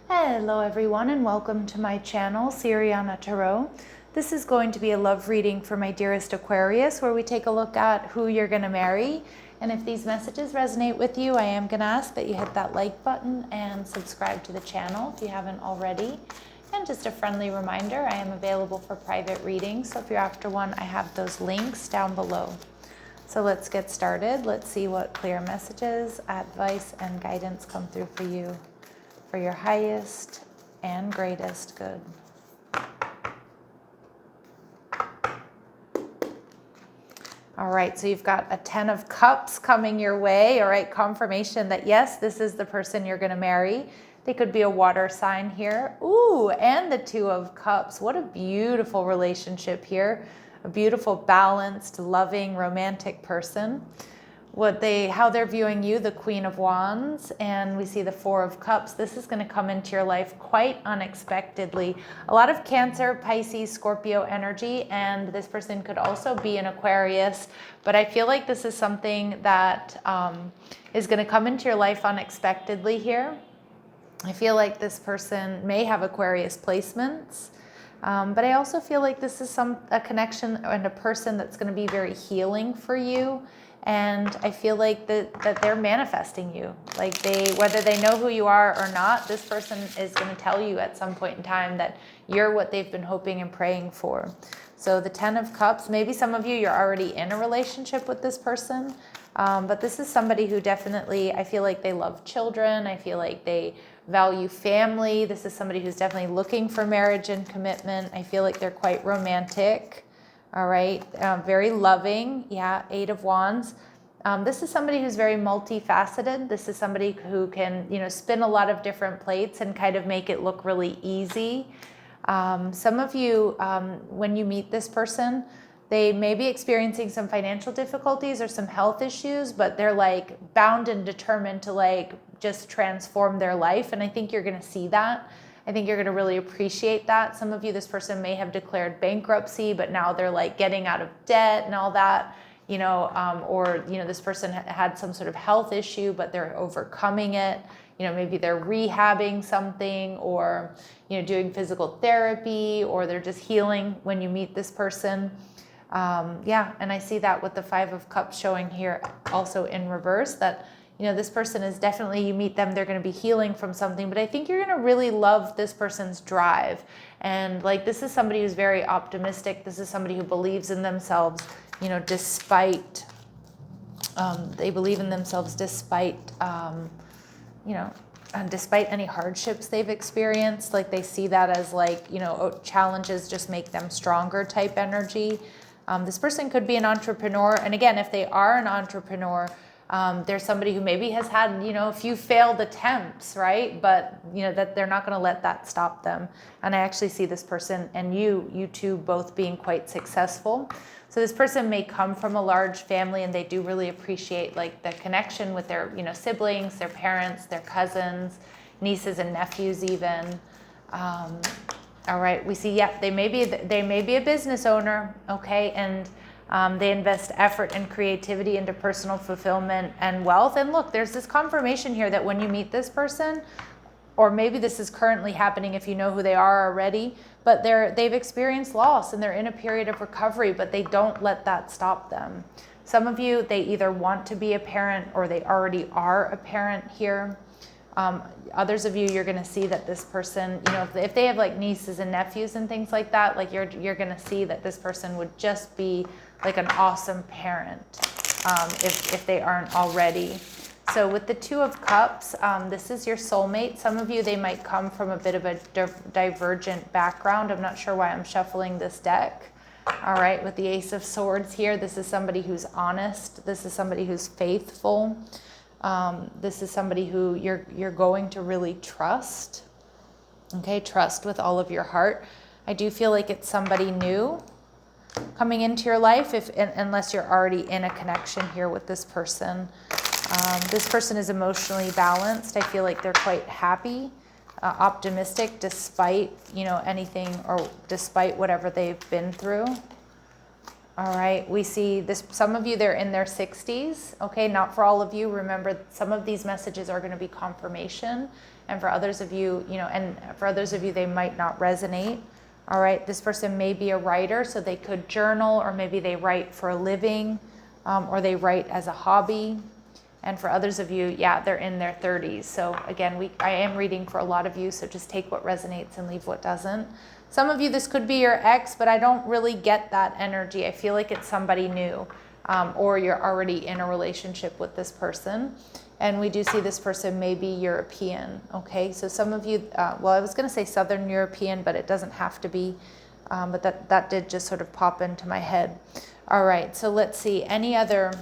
Hello everyone and welcome to my channel, Siriana Tarot. This is going to be a love reading for my dearest Aquarius, where we take a look at who you're going to marry. And if these messages resonate with you, I am going to ask that you hit that like button and subscribe to the channel if you haven't already. And just a friendly reminder, I am available for private readings, so if you're after one, I have those links down below. So let's get started. Let's see what clear messages, advice, and guidance come through for you, for your highest and greatest good. All right, so you've got a 10 of Cups coming your way. All right, confirmation that yes, this is the person you're going to marry. They could be a water sign here. Ooh, and the 2 of Cups. What a beautiful relationship here. A beautiful, balanced, loving, romantic person. How they're viewing you, the Queen of Wands, and we see the 4 of Cups. This is going to come into your life quite unexpectedly. A lot of Cancer, Pisces, Scorpio energy, and this person could also be an Aquarius, but I feel like this is something that is going to come into your life unexpectedly here. I feel like this person may have Aquarius placements. But I also feel like this is a connection and a person that's going to be very healing for you. And I feel like that they're manifesting you. Like whether they know who you are or not, this person is going to tell you at some point in time that you're what they've been hoping and praying for. So the 10 of Cups, maybe some of you, you're already in a relationship with this person. But this is somebody who definitely, I feel like they love children. I feel like they value family. This is somebody who's definitely looking for marriage and commitment. I feel like they're quite romantic. All right, very loving. Yeah, 8 of Wands. This is somebody who's very multifaceted. This is somebody who can, spin a lot of different plates and kind of make it look really easy. Some of you, when you meet this person, they may be experiencing some financial difficulties or some health issues, but they're like bound and determined to like just transform their life. And I think you're going to see that. I think you're going to really appreciate that. Some of you, this person may have declared bankruptcy, but now they're like getting out of debt and all that, or this person had some sort of health issue, but they're overcoming it. Maybe they're rehabbing something, or, doing physical therapy, or they're just healing when you meet this person. And I see that with the 5 of Cups showing here also in reverse, that this person is definitely, you meet them, they're going to be healing from something, but I think you're going to really love this person's drive. And like, this is somebody who's very optimistic. This is somebody who believes in themselves, despite, they believe in themselves despite, despite any hardships they've experienced. Like they see that as like, challenges just make them stronger type energy. This person could be an entrepreneur. And again, if they are an entrepreneur, there's somebody who maybe has had, a few failed attempts, right? But, that they're not going to let that stop them. And I actually see this person and you two both being quite successful. So this person may come from a large family and they do really appreciate like the connection with their, siblings, their parents, their cousins, nieces and nephews even. All right, we see, they may be a business owner, okay? And they invest effort and creativity into personal fulfillment and wealth. And look, there's this confirmation here that when you meet this person, or maybe this is currently happening if you know who they are already, but they've experienced loss and they're in a period of recovery, but they don't let that stop them. Some of you, they either want to be a parent or they already are a parent here. Others of you, you're going to see that this person, if they have like nieces and nephews and things like that, like you're going to see that this person would just be like an awesome parent, if they aren't already. So with the 2 of Cups, this is your soulmate. Some of you, they might come from a bit of a divergent background. I'm not sure why I'm shuffling this deck. All right, with the Ace of Swords here, this is somebody who's honest. This is somebody who's faithful. This is somebody who you're going to really trust. Okay, trust with all of your heart. I do feel like it's somebody new coming into your life, unless you're already in a connection here with this person. This person is emotionally balanced. I feel like they're quite happy, optimistic, despite anything or despite whatever they've been through. All right, we see this, some of you, they're in their 60s, okay? Not for all of you. Remember, some of these messages are going to be confirmation, And for others of you, and for others of you, they might not resonate. All right, this person may be a writer, so they could journal, or maybe they write for a living, or they write as a hobby. And for others of you, yeah, they're in their 30s. So again, I am reading for a lot of you, so just take what resonates and leave what doesn't. Some of you, this could be your ex, but I don't really get that energy. I feel like it's somebody new, or you're already in a relationship with this person. And we do see this person may be European, okay? So some of you, well, I was going to say Southern European, but it doesn't have to be. But that did just sort of pop into my head. All right, so let's see. Any other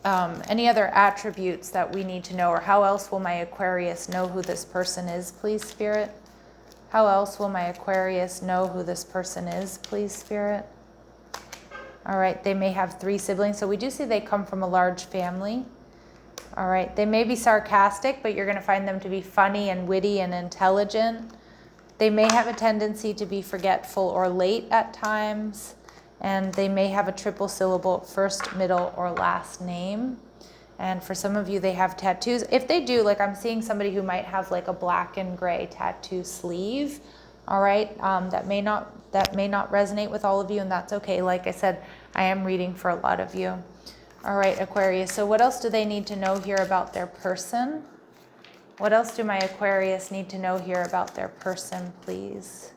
attributes that we need to know, or how else will my Aquarius know who this person is, please, Spirit? How else will my Aquarius know who this person is, please, Spirit? All right, they may have 3 siblings. So we do see they come from a large family. All right, they may be sarcastic, but you're going to find them to be funny and witty and intelligent. They may have a tendency to be forgetful or late at times, and they may have a triple syllable first, middle, or last name. And for some of you, they have tattoos. If they do, like I'm seeing somebody who might have like a black and gray tattoo sleeve. All right, that may not resonate with all of you, and that's okay. Like I said, I am reading for a lot of you. All right, Aquarius, so what else do they need to know here about their person? What else do my Aquarius need to know here about their person, please?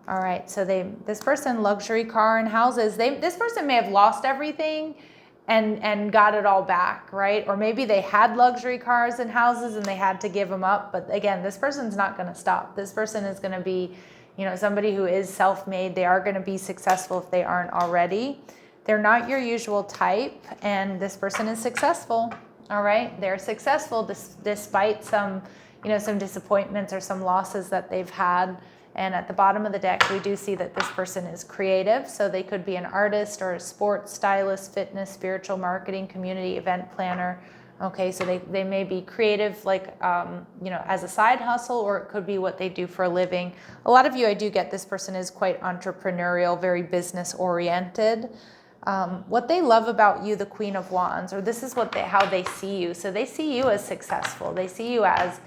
All right, so this person, luxury car and houses. This person may have lost everything and got it all back, right? Or maybe they had luxury cars and houses and they had to give them up. But again, this person's not going to stop. This person is going to be, somebody who is self-made. They are going to be successful if they aren't already. They're not your usual type, and this person is successful. All right, they're successful despite some disappointments or some losses that they've had. And at the bottom of the deck, we do see that this person is creative. So they could be an artist or a sports stylist, fitness, spiritual marketing, community event planner. Okay, so they may be creative, like, as a side hustle, or it could be what they do for a living. A lot of you, I do get this person is quite entrepreneurial, very business oriented. What they love about you, the Queen of Wands, or this is how they see you. So they see you as successful. They see you as,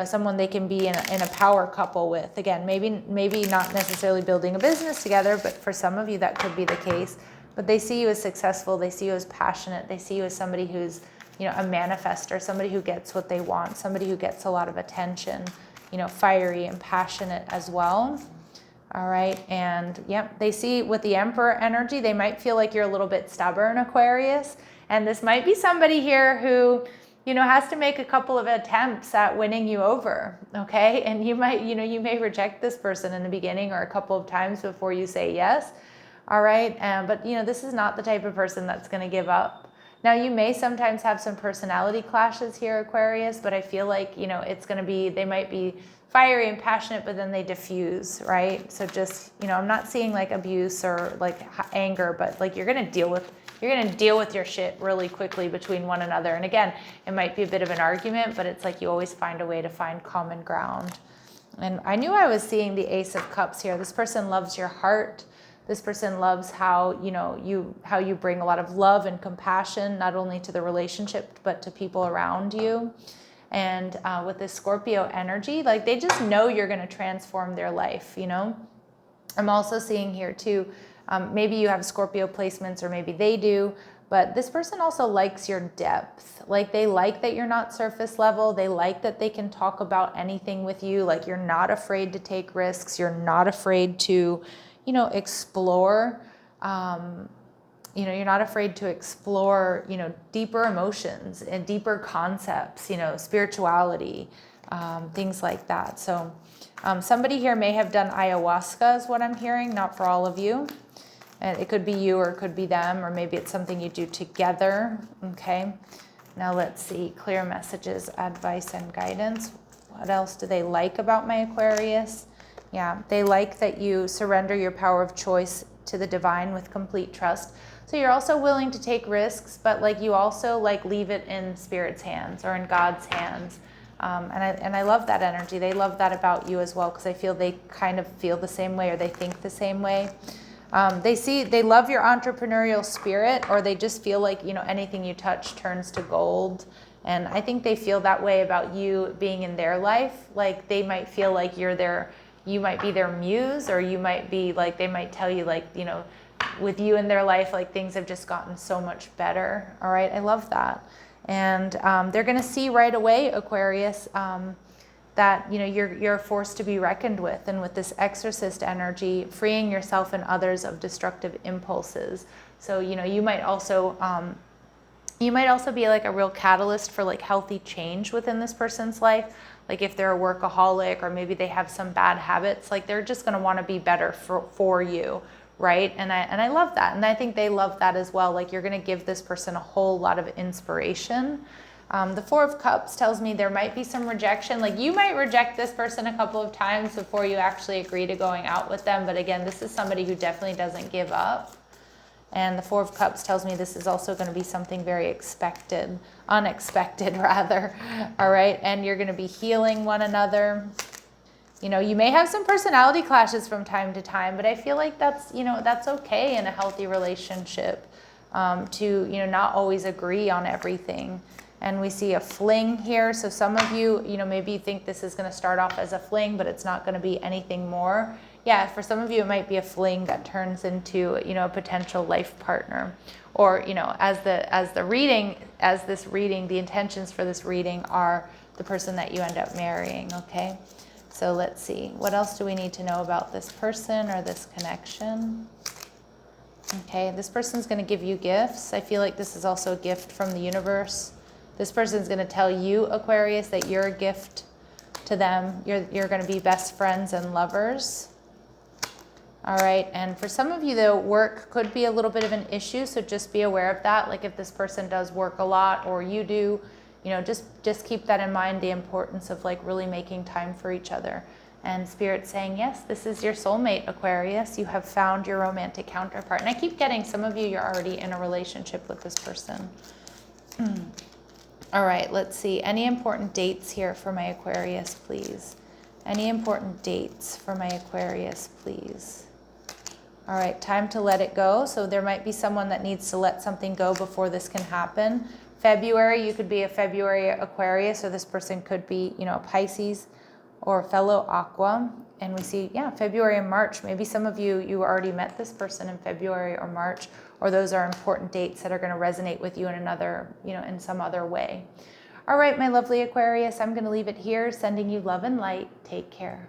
someone they can be in a power couple with. Again, maybe not necessarily building a business together, but for some of you that could be the case. But they see you as successful. They see you as passionate. They see you as somebody who's, a manifester, somebody who gets what they want, somebody who gets a lot of attention, fiery and passionate as well. All right, and yep, they see with the Emperor energy, they might feel like you're a little bit stubborn, Aquarius. And this might be somebody here who, has to make a couple of attempts at winning you over, okay? And you might, you may reject this person in the beginning or a couple of times before you say yes, all right? But, this is not the type of person that's going to give up. Now, you may sometimes have some personality clashes here, Aquarius, but I feel like, it's going to be, they might be fiery and passionate, but then they diffuse, right? So just, I'm not seeing like abuse or like anger, but like you're going to deal with your shit really quickly between one another. And again, it might be a bit of an argument, but it's like you always find a way to find common ground. And I knew I was seeing the Ace of Cups here. This person loves your heart. This person loves how, how you bring a lot of love and compassion, not only to the relationship, but to people around you. And with this Scorpio energy, like they just know you're going to transform their life, I'm also seeing here too, maybe you have Scorpio placements or maybe they do, but this person also likes your depth. Like they like that you're not surface level. They like that they can talk about anything with you. Like you're not afraid to take risks. You're not afraid to, explore, you're not afraid to explore, deeper emotions and deeper concepts, spirituality, things like that. So somebody here may have done ayahuasca is what I'm hearing, not for all of you. And it could be you or it could be them, or maybe it's something you do together. Okay. Now let's see, clear messages, advice, and guidance. What else do they like about my Aquarius? Yeah, they like that you surrender your power of choice to the divine with complete trust. So you're also willing to take risks, but like you also like leave it in Spirit's hands or in God's hands. And I love that energy. They love that about you as well, because I feel they kind of feel the same way or they think the same way. They love your entrepreneurial spirit, or they just feel like, anything you touch turns to gold. And I think they feel that way about you being in their life. Like they might feel like you might be their muse, or you might be like, they might tell you like, you know, with you in their life, like things have just gotten so much better. All right, I love that. And they're going to see right away, Aquarius, that, you know, you're a force to be reckoned with. And with this exorcist energy, freeing yourself and others of destructive impulses. So, you know, you might also be like a real catalyst for like healthy change within this person's life. Like if they're a workaholic, or maybe they have some bad habits, like they're just going to want to be better for you, right? And I love that. And I think they love that as well. Like you're going to give this person a whole lot of inspiration. The Four of Cups tells me there might be some rejection. Like you might reject this person a couple of times before you actually agree to going out with them. But again, this is somebody who definitely doesn't give up. And the Four of Cups tells me this is also going to be something very unexpected rather. All right. And you're going to be healing one another. You know, you may have some personality clashes from time to time, but I feel like that's, you know, that's okay in a healthy relationship, to, you know, not always agree on everything. And we see a fling here. So some of you, you know, maybe you think this is going to start off as a fling, but it's not going to be anything more. Yeah, for some of you, it might be a fling that turns into, you know, a potential life partner. Or, you know, as this reading, the intentions for this reading are the person that you end up marrying, okay? So let's see, what else do we need to know about this person or this connection? Okay, this person's going to give you gifts. I feel like this is also a gift from the universe. This person's going to tell you, Aquarius, that you're a gift to them. You're going to be best friends and lovers. All right, and for some of you, though, work could be a little bit of an issue, so just be aware of that. Like if this person does work a lot, or you do, you know, just keep that in mind, the importance of like really making time for each other. And Spirit's saying, yes, this is your soulmate, Aquarius. You have found your romantic counterpart. And I keep getting some of you, you're already in a relationship with this person. All right, let's see. Any important dates here for my Aquarius, please? Any important dates for my Aquarius, please? All right, time to let it go. So there might be someone that needs to let something go before this can happen. February, you could be a February Aquarius, or this person could be, you know, Pisces or fellow Aqua. And we see, yeah, February and March. Maybe some of you already met this person in February or March, or those are important dates that are going to resonate with you in another, you know, in some other way. All right, my lovely Aquarius, I'm going to leave it here, sending you love and light. Take care.